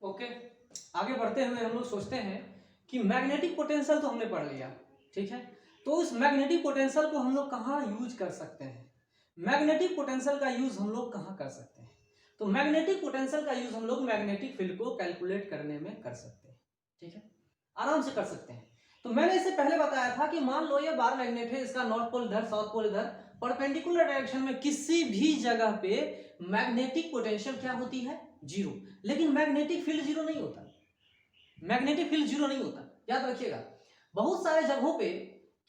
Okay, आगे बढ़ते हुए हम लोग सोचते हैं कि मैग्नेटिक पोटेंशियल तो हमने पढ़ लिया, ठीक है। तो उस मैग्नेटिक पोटेंशियल को हम लोग कहाँ यूज कर सकते हैं, मैग्नेटिक पोटेंशियल का यूज हम लोग कहाँ कर सकते हैं। तो मैग्नेटिक पोटेंशियल का यूज हम लोग मैग्नेटिक फील्ड को कैलकुलेट करने में कर सकते हैं, ठीक है, आराम से कर सकते हैं। तो मैंने इससे पहले बताया था कि मान लो ये बार मैग्नेट है, इसका नॉर्थ पोल इधर, साउथ पोल इधर, परपेंडिकुलर डायरेक्शन में किसी भी जगह पे मैग्नेटिक पोटेंशियल क्या होती है, जीरो। लेकिन मैग्नेटिक फील्ड जीरो नहीं होता, मैग्नेटिक फील्ड जीरो नहीं होता, याद रखिएगा। बहुत सारे जगहों पे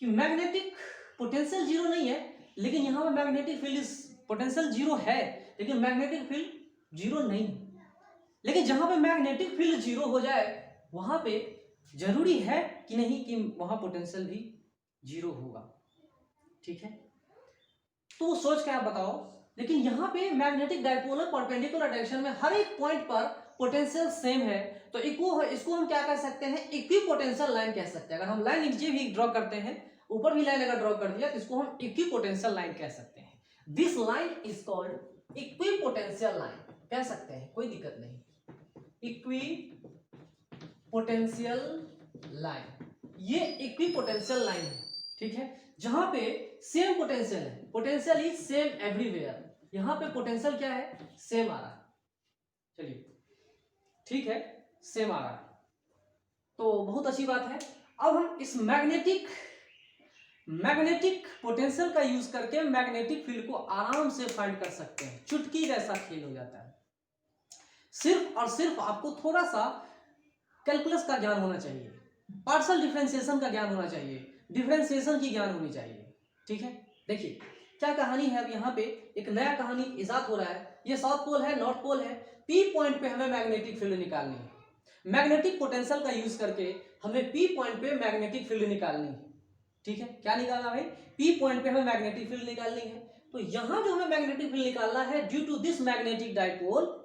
कि मैग्नेटिक पोटेंशियल जीरो नहीं है, लेकिन यहां पे मैग्नेटिक फील्ड पोटेंशियल जीरो है, लेकिन मैग्नेटिक फील्ड जीरो नहीं है। लेकिन जहां पे मैग्नेटिक फील्ड जीरो हो जाए वहां पे जरूरी है कि नहीं कि वहां पोटेंशियल भी जीरो होगा, ठीक है। तो सोच के आप बताओ, लेकिन यहां पे मैग्नेटिक डायपोल परपेंडिकुलर डायरेक्शन में हर एक पॉइंट पर पोटेंशियल सेम है, तो इसको हम क्या कह सकते हैं, इक्वी पोटेंशियल लाइन कह सकते हैं। अगर हम लाइन नीचे भी ड्रॉ करते हैं, ऊपर भी लाइन अगर ड्रॉ कर दिया, तो इसको हम इक्वी पोटेंशियल लाइन कह सकते हैं। This line is called equi potential line, कह सकते हैं, कोई दिक्कत नहीं। इक्वी पोटेंशियल लाइन, ये इक्वी पोटेंशियल लाइन है, ठीक है, जहां पे सेम पोटेंशियल है, पोटेंशियल इज सेम एवरीवेयर। यहां पे पोटेंशियल क्या है, सेम आ रहा है, चलिए ठीक है, सेम आ रहा है, तो बहुत अच्छी बात है। अब हम इस मैग्नेटिक पोटेंशियल का यूज करके मैग्नेटिक फील्ड को आराम से फाइंड कर सकते हैं। चुटकी जैसा खेल हो जाता है। सिर्फ और सिर्फ आपको थोड़ा सा कैलकुलस का ज्ञान होना चाहिए, पार्शियल डिफरेंशिएशन का ज्ञान होना चाहिए, डिफरेंशिएशन की ज्ञान होनी चाहिए, ठीक है। देखिए क्या कहानी है, अब यहाँ पे एक नया कहानी इजाद हो रहा है। ये साउथ पोल है, नॉर्थ पोल है, पी पॉइंट पे हमें मैग्नेटिक फील्ड निकालनी है। मैग्नेटिक पोटेंशियल का यूज करके हमें पी पॉइंट पे मैग्नेटिक फील्ड निकालनी है, ठीक है। क्या निकालना भाई, पी पॉइंट पे हमें मैग्नेटिक फील्ड निकालनी है। तो यहां जो हमें मैग्नेटिक फील्ड निकालना है due to this magnetic dipole,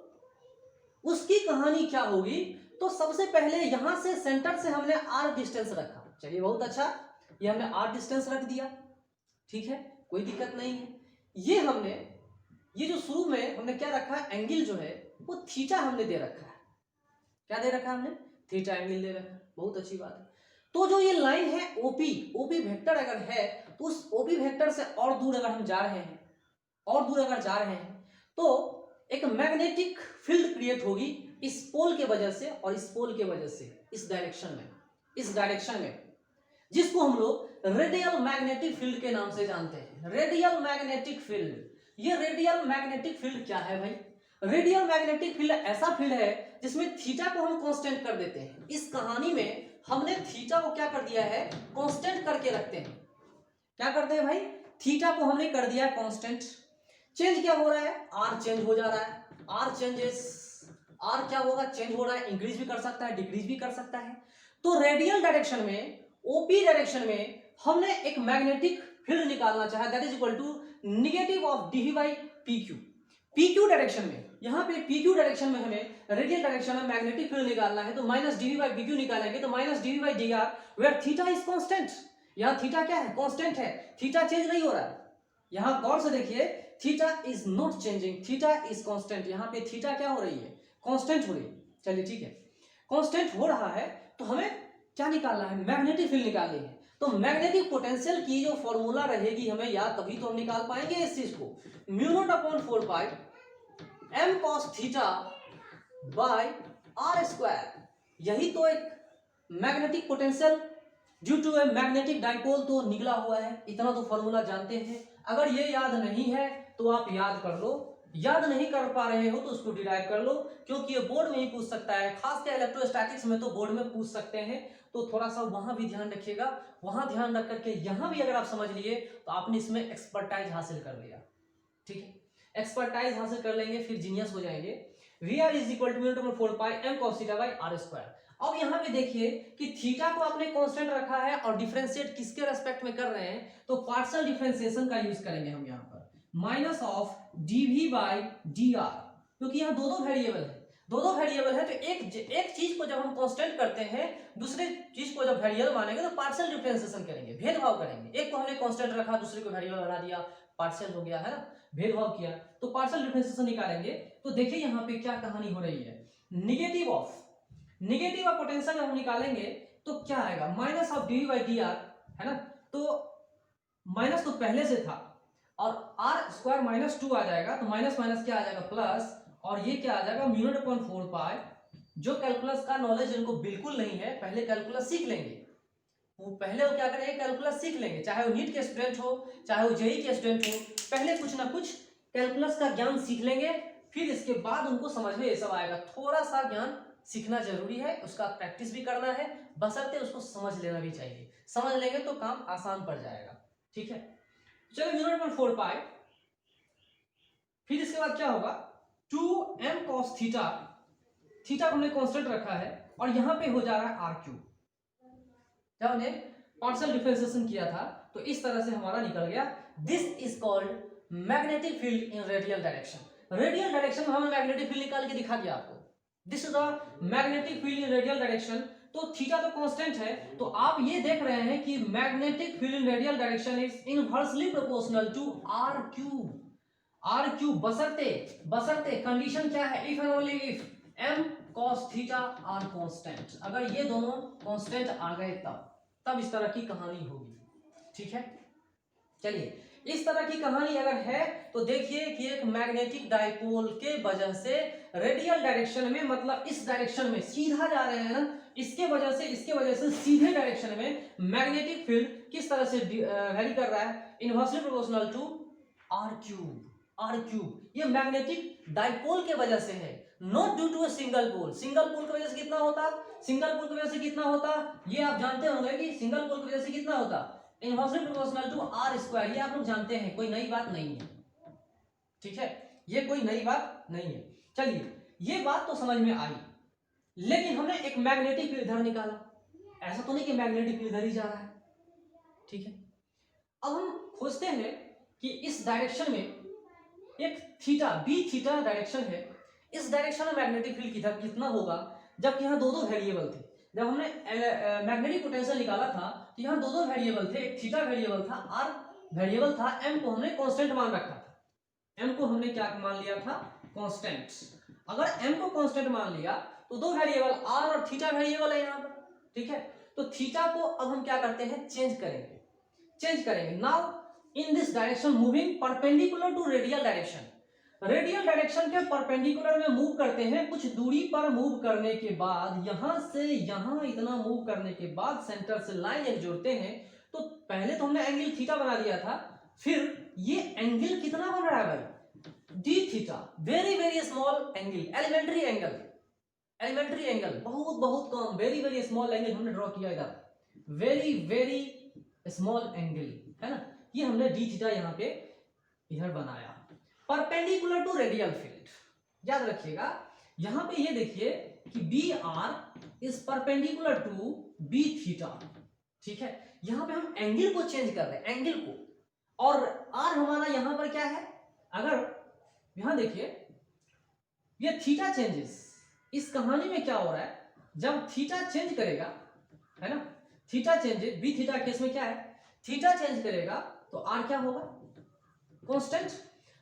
उसकी कहानी क्या होगी। तो सबसे पहले यहां से सेंटर से हमने आर डिस्टेंस रखा, चलिए बहुत अच्छा, ये हमने आर डिस्टेंस रख दिया, ठीक है, कोई दिक्कत नहीं है। ये हमने, ये जो शुरू में हमने क्या रखा, एंगल जो है वो थीटा हमने दे रखा है। क्या दे रखा है हमने, थीटा एंगल दे रखा है, बहुत अच्छी बात है। तो जो ये लाइन है ओपी, ओपी वेक्टर अगर है, तो उस ओपी वेक्टर से और दूर अगर हम जा रहे हैं, और दूर अगर जा रहे हैं, तो एक मैग्नेटिक फील्ड क्रिएट होगी इस पोल के वजह से और इस पोल के वजह से, इस डायरेक्शन में, इस डायरेक्शन में, जिसको हम लोग रेडियल मैग्नेटिक फील्ड के नाम से जानते हैं। रेडियल मैग्नेटिक फील्ड, ये रेडियल मैग्नेटिक फील्ड क्या है भाई, रेडियल मैग्नेटिक फील्ड ऐसा फील्ड है जिसमें थीटा को हम कांस्टेंट कर देते हैं। इस कहानी में हमने थीटा को क्या कर दिया है, कांस्टेंट करके रखते हैं। क्या करते हैं भाई, थीटा को हमने कर दिया कांस्टेंट। चेंज क्या हो रहा है, आर चेंज हो जा रहा है, आर चेंजेस, आर क्या होगा, चेंज हो रहा है, इंक्रीज भी कर सकता है, डिक्रीज भी कर सकता है। तो रेडियल डायरेक्शन में, ओपी डायरेक्शन में हमने एक मैग्नेटिक फील्ड निकालना चाहा, that is equal to negative of DV by P Q. P Q direction में, यहाँ पे पी क्यू डायरेक्शन में हमें रेडियल डायरेक्शन में मैग्नेटिक फील्ड निकालना है, तो minus DV by P Q निकालेंगे, तो minus DV by D R, where theta is constant. यहाँ थीटा क्या है, कांस्टेंट है, थीटा चेंज नहीं हो रहा है। यहाँ गौर से देखिए, theta is not changing, theta is constant. यहाँ पे थीटा क्या हो रही है, कांस्टेंट हो रही है, चलिए ठीक है, कांस्टेंट हो रहा है। तो हमें क्या निकालना है, मैग्नेटिक फील्ड निकालनी है। तो मैग्नेटिक पोटेंशियल की जो फॉर्मूला रहेगी हमें याद, तभी तो हम निकाल पाएंगे इस चीज को। Mu naught upon 4 pi M cos theta by R square, यही तो एक magnetic potential due to a magnetic dipole तो निकला हुआ है। इतना तो फॉर्मूला जानते हैं। अगर ये याद नहीं है तो आप याद कर लो, याद नहीं कर पा रहे हो तो उसको डिराइव कर लो, क्योंकि ये बोर्ड में ही पूछ सकता है, खासकर इलेक्ट्रोस्टैटिक्स में तो बोर्ड में पूछ सकते हैं। तो थोड़ा सा वहां भी ध्यान रखिएगा, वहां ध्यान रख करके यहां भी अगर आप समझ लिए तो आपने इसमें एक्सपर्टाइज हासिल कर लिया, ठीक है, एक्सपर्टाइज हासिल कर लेंगे, फिर जीनियस हो जाएंगे। V R is equal to 4 pi M cos theta by R square. अब यहाँ पे देखिए कि थीटा को आपने कांस्टेंट रखा है और डिफरेंशिएट किसके रेस्पेक्ट में कर रहे हैं, तो पार्शियल डिफरेंशिएशन का यूज करेंगे हम यहाँ पर, minus of DV by D R, क्योंकि यहाँ दो वेरिएबल है, दो वेरिएबल है। तो एक चीज को जब हम कांस्टेंट करते हैं, दूसरे चीज को जब वेरिएबल मानेंगे तो पार्शियल डिफरेंशिएशन करेंगे, भेदभाव करेंगे। एक को हमने कांस्टेंट रखा, दूसरे को वेरिएबल बना दिया, पार्शियल हो गया है ना, भेदभाव किया, तो पार्शियल डिफरेंशिएशन निकालेंगे। तो देखिए यहाँ पे क्या कहानी हो रही है, निगेटिव ऑफ पोटेंशियल हम निकालेंगे तो क्या आएगा, minus of D by D are, है ना। तो माइनस तो पहले से था और आर स्क्वायर माइनस 2 आ जाएगा, तो माइनस माइनस क्या आ जाएगा प्लस, और ये क्या आ जाएगा म्यू नॉट अपॉन 4 पाई। जो कैलकुलस का नॉलेज इनको बिल्कुल नहीं है, पहले कैलकुलस सीख लेंगे, वो क्या करेंगे, कैलकुलस सीख लेंगे, चाहे वो नीट के स्टूडेंट हो, चाहे वो जेई के स्टूडेंट हो, पहले कुछ ना कुछ कैलकुलस का ज्ञान सीख लेंगे, फिर इसके बाद उनको समझ में ये सब आएगा। थोड़ा सा ज्ञान सीखना जरूरी है, उसका प्रैक्टिस भी करना है, बशर्ते उसको समझ लेना भी चाहिए। समझ लेंगे तो काम आसान पड़ जाएगा, ठीक है। चलो म्यू नॉट अपॉन 4 पाई, फिर इसके बाद क्या होगा 2m cos थीटा, थीटा को हमने कांस्टेंट रखा है और यहां पे हो जा रहा है आर क्यूब। जब हमने पार्शियल डिफरेंशिएशन किया था तो इस तरह से हमारा निकल गया। This is called magnetic field in radial direction. Radial direction में हमने मैग्नेटिक फील्ड निकाल के दिखा दिया आपको। This is the magnetic field in radial direction. तो थीटा तो कांस्टेंट है, तो आप ये देख रहे हैं कि magnetic field in radial direction is inversely proportional to R cube. R cube बशर्ते कंडीशन क्या है, if and only if m cos theta are constant. अगर ये दोनों कांस्टेंट आ गए तब इस तरह की कहानी होगी, ठीक है। चलिए, इस तरह की कहानी अगर है तो देखिए कि एक मैग्नेटिक डाइपोल के वजह से रेडियल डायरेक्शन में, मतलब इस डायरेक्शन में सीधा जा रहे हैं ना, इसके वजह से सीधे डायरेक्शन में मैग्नेटिक फील्ड किस तरह से वेरी कर रहा है, inversely proportional to R cube. ये मैग्नेटिक डाइपोल के वजह से है, not due to a single pole. Single pole की वजह से कितना होता, ये आप जानते होंगे कि सिंगल पोल की वजह से कितना होता, inversely proportional to R square. ये आप लोग जानते हैं, कोई नई बात नहीं है, ठीक है, ये कोई नई बात नहीं है। चलिए, ये बात तो समझ में आई, लेकिन हमने एक मैग्नेटिक फील्ड इधर निकाला, ऐसा तो नहीं कि मैग्नेटिक फील्ड इधर ही जा रहा है, ठीक है। अब हम खोजते हैं कि इस डायरेक्शन में एक थीटा बी थीटा डायरेक्शन है, इस डायरेक्शन में मैग्नेटिक फील्ड कितना होगा, जबकि यहाँ दो वेरिएबल थे। जब हमने मैग्नेटिक पोटेंशियल निकाला था तो यहाँ दो वेरिएबल थे, एक थीटा वेरिएबल था, आर वेरिएबल था, एम को हमने कांस्टेंट मान रखा था। एम को हमने क्या मान लिया था, कांस्टेंट। अगर एम को कांस्टेंट मान लिया तो दो वेरिएबल आर और थीटा वेरिएबल है यहाँ पर, ठीक है। तो थीटा को अब हम क्या करते हैं, चेंज करेंगे। Now in this direction moving perpendicular to radial direction. Radial direction के परपेंडिकुलर में मूव करते हैं, कुछ दूरी पर मूव करने के बाद, यहां से यहां इतना मूव करने के बाद सेंटर से लाइन एक जोड़ते हैं। तो पहले तो हमने एंगल थीटा बना दिया था, फिर ये एंगल कितना बन रहा है भाई, D theta, very very small angle, elementary angle, बहुत कम, वेरी वेरी स्मॉल एंगल हमने ड्रॉ किया इधर, वेरी वेरी स्मॉल एंगल, है ना। ये हमने डी थीटा यहाँ पे इधर बनाया, परपेंडिकुलर टू रेडियल फील्ड। याद रखिएगा, यहां पे ये देखिए कि B R is perpendicular to B theta, ठीक है। यहां पे हम एंगल को चेंज कर रहे हैं, एंगल को, और आर हमारा यहां पर क्या है, अगर यहां देखिए ये थीटा चेंजेस, इस कहानी में क्या हो रहा है, जब थीटा चेंज करेगा, है ना, theta changes, B theta case में क्या है, थीटा चेंज करेगा तो आर क्या होगा, कांस्टेंट।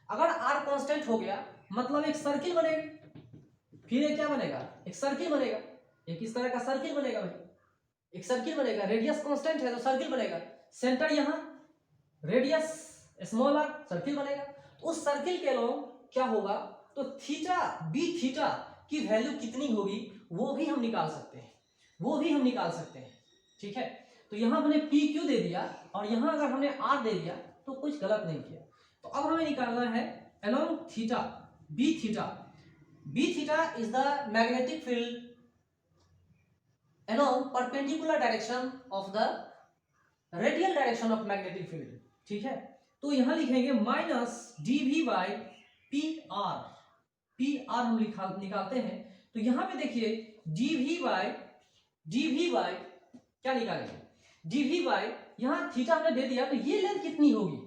अगर आर कांस्टेंट हो गया मतलब एक सर्किल बनेगा, फिर एक क्या बनेगा, एक सर्किल बनेगा, एक इस तरह का सर्किल बनेगा भाई, एक सर्किल बनेगा, रेडियस कांस्टेंट है तो सर्किल बनेगा, सेंटर यहां, रेडियस स्मॉल आर, सर्किल बनेगा। तो उस सर्किल के अलोंग क्या होगा, तो थीटा बी थीटा की वैल्यू कितनी होगी वो भी हम निकाल सकते हैं, ठीक है। तो यहां हमने पी क्यू दे दिया और यहां अगर हमने आर दे दिया तो कुछ गलत नहीं किया। तो अब हमें निकालना है along theta B theta is the magnetic field along perpendicular direction of the radial direction of magnetic field, ठीक है। तो यहां लिखेंगे minus dv by P R हम निकालते हैं। तो यहां पे देखिए dv बाई क्या निकालेंगे, dv बाई यहां थीटा हमने दे दिया, तो ये लेंथ कितनी होगी,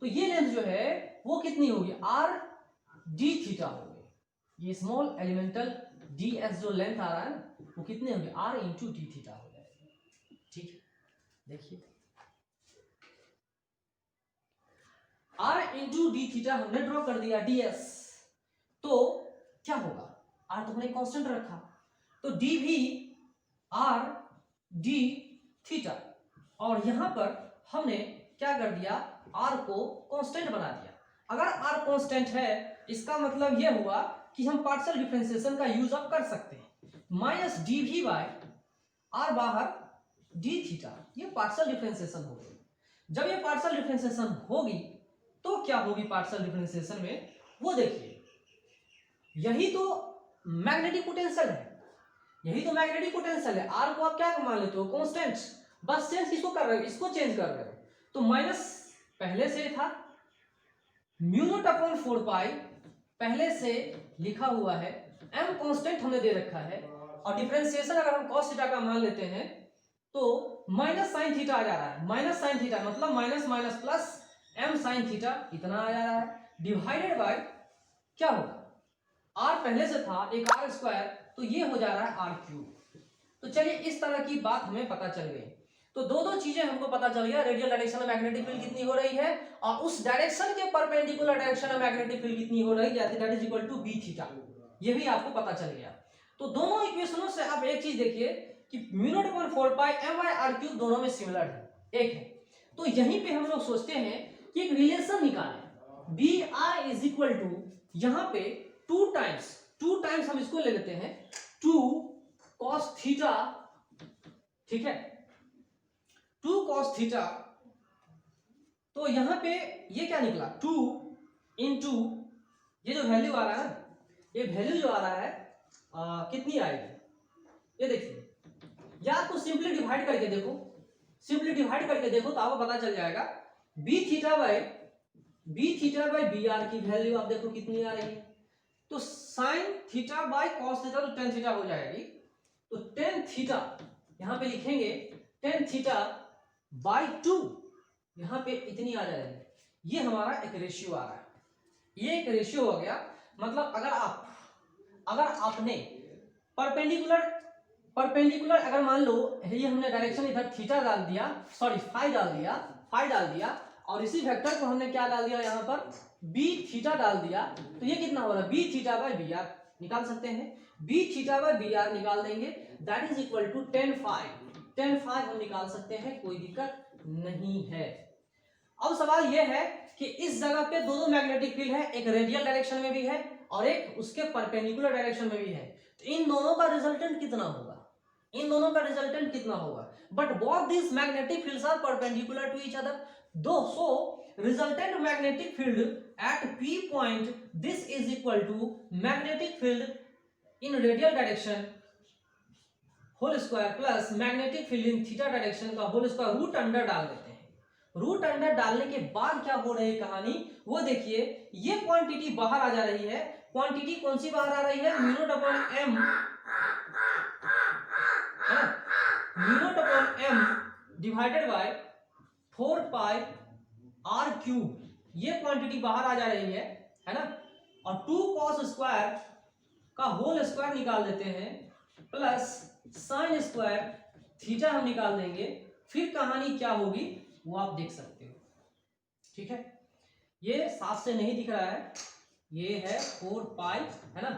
तो ये लेंथ जो है वो कितनी होगी, आर डी थीटा होगी। ये स्मॉल एलिमेंटल डी एस जो लेंथ आ रहा है वो कितने होंगे, आर इंटू डी थीटा हो जाएगा, ठीक है। देखिए आर इंटू डी थीटा हमने ड्रॉ कर दिया ds, तो क्या होगा, आर तो हमने कांस्टेंट रखा, तो डी भी आर डी थीटा, और यहां पर हमने क्या कर दिया, आर को कांस्टेंट बना दिया। अगर आर कांस्टेंट है इसका मतलब यह हुआ कि हम पार्शियल डिफरेंशिएशन का यूज अब कर सकते हैं। Minus D V by R बाहर डी थीटा, ये पार्शियल डिफरेंशिएशन हो गई। जब ये पार्शियल डिफरेंशिएशन होगी तो क्या होगी पार्शियल डिफरेंशिएशन में, वो देखिए, यही तो मैग्नेटिक पोटेंशियल है, यही तो मैग्नेटिक पोटेंशियल है। आर को आप क्या मान लेते हो, कांस्टेंट, बस चेंज किसको कर रहे हो, इसको चेंज कर रहे हो। तो माइनस पहले से था, म्यू नॉट अपॉन 4 पाई पहले से लिखा हुआ है, एम कांस्टेंट हमने दे रखा है, और डिफरेंशिएशन अगर हम cos थीटा का मान लेते हैं तो माइनस साइन थीटा आ जा रहा है। माइनस साइन थीटा मतलब minus minus plus M sine theta इतना आ जा रहा है, डिवाइडेड बाय क्या होगा, आर पहले से था एक आर स्क्वायर, तो ये हो जा रहा है आर क्यूब। तो चलिए इस तरह की बात हमें पता चल गई। तो दो चीजें हमको पता चल गया, रेडियल डायरेक्शन में मैग्नेटिक फील्ड कितनी हो रही है, और उस डायरेक्शन के परपेंडिकुलर डायरेक्शन में मैग्नेटिक फील्ड कितनी हो रही है, that is equal to B theta, ये भी आपको पता चल गया। तो दोनों इक्वेशनों से आप एक चीज देखिए कि mu naught upon 4 pi M by R cube दोनों में सिमिलर है, एक है। तो यहीं पे हम लोग सोचते हैं कि एक रिलेशन निकालें, B I is equal to, यहां पे टू टाइम्स हम इसको ले लेते हैं 2 cos थीटा, ठीक है, 2 cos थीटा, तो यहां पे ये क्या निकला 2 इंटू ये जो वैल्यू आ रहा है ना, ये वैल्यू जो आ रहा है कितनी आएगी, ये देखिए, या आपको सिंपली डिवाइड करके देखो, तो आपको पता चल जाएगा B theta by B R की वैल्यू आप देखो कितनी आ रही है। तो sine theta by cos theta, तो टेन थीटा हो जाएगी। तो टेन थीटा यहां पे लिखेंगे, टेन थीटा बाय 2 यहां पे इतनी आ जाएगी। ये हमारा एक रेशियो आ रहा है, ये एक रेशियो हो गया। मतलब अगर आपने परपेंडिकुलर अगर मान लो ये हमने डायरेक्शन इधर थीटा डाल दिया, सॉरी फाई डाल दिया, और इसी वेक्टर को हमने क्या डाल दिया यहाँ पर बी थीटा डाल दिया, तो ये कितना हो रहा है B theta by B R निकाल सकते हैं, B theta by B R निकाल देंगे, that is equal to 10 phi हम निकाल सकते हैं, कोई दिक्कत नहीं है। अब सवाल यह है कि इस जगह पे दो मैग्नेटिक फील्ड है, एक रेडियल डायरेक्शन में भी है और एक उसके परपेंडिकुलर डायरेक्शन में भी है, तो इन दोनों का रिजल्टेंट कितना होगा, but both this magnetic fields are perpendicular to each other, so resultant magnetic field at P point, this is equal to magnetic field in radial direction whole square plus magnetic field in theta direction का whole square, root under डाल देते हैं। Root under डालने के बाद क्या हो रही है कहानी, वो देखिए, ये क्वांटिटी बाहर आ जा रही है। क्वांटिटी कौन सी बाहर आ रही है, म्यू नॉट अपॉन एम, है ना, mu naught upon M divided by 4 pi R cube, ये क्वांटिटी बाहर आ जा रही है ना, और 2 cos स्क्वायर का होल स्क्वायर निकाल देते हैं, प्लस साइन स्क्वायर थीटा हम निकाल देंगे। फिर कहानी क्या होगी वो आप देख सकते हो, ठीक है। ये साफ से नहीं दिख रहा है, ये है 4 पाई, है ना,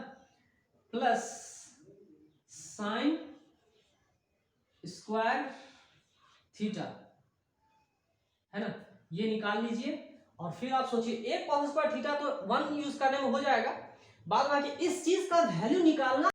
प्लस साइन स्क्वायर थीटा, है ना, ये निकाल लीजिए। और फिर आप सोचिए, एक cos स्क्वायर थीटा तो 1 यूज करने में हो जाएगा, बाद में इस चीज का वैल्यू निकालना